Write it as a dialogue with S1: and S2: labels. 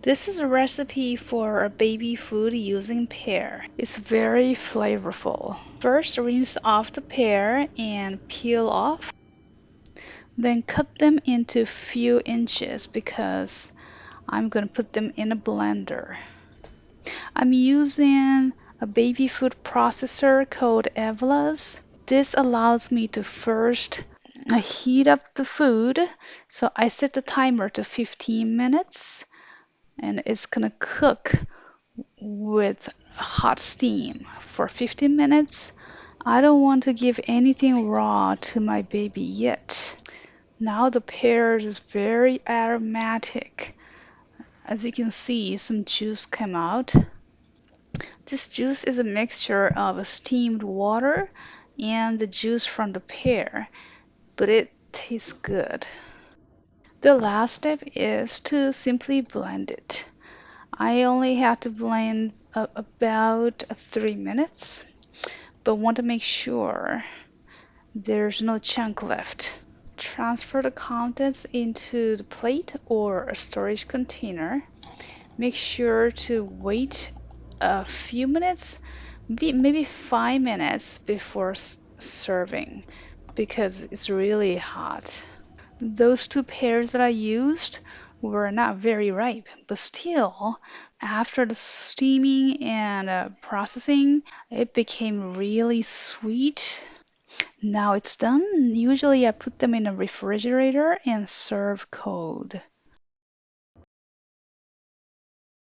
S1: This is a recipe for a baby food using pear. It's very flavorful. First, rinse off the pear and peel off. Then cut them into few inches because I'm going to put them in a blender. I'm using a baby food processor called Evla's. This allows me to first heat up the food. So I set the timer to 15 minutes and it's gonna cook with hot steam for 15 minutes. I don't want to give anything raw to my baby yet. Now the pears is very aromatic. As you can see, some juice came out. This juice is a mixture of steamed water and the juice from the pear, but it tastes good. The last step is to simply blend it. I only have to blend about 3 minutes, but want to make sure there's no chunk left. Transfer the contents into the plate or a storage container. Make sure to wait a few minutes, maybe 5 minutes before serving because it's really hot. Those two pears that I used were not very ripe, but still, after the steaming and processing, it became really sweet. Now it's done. Usually I put them in a refrigerator and serve cold.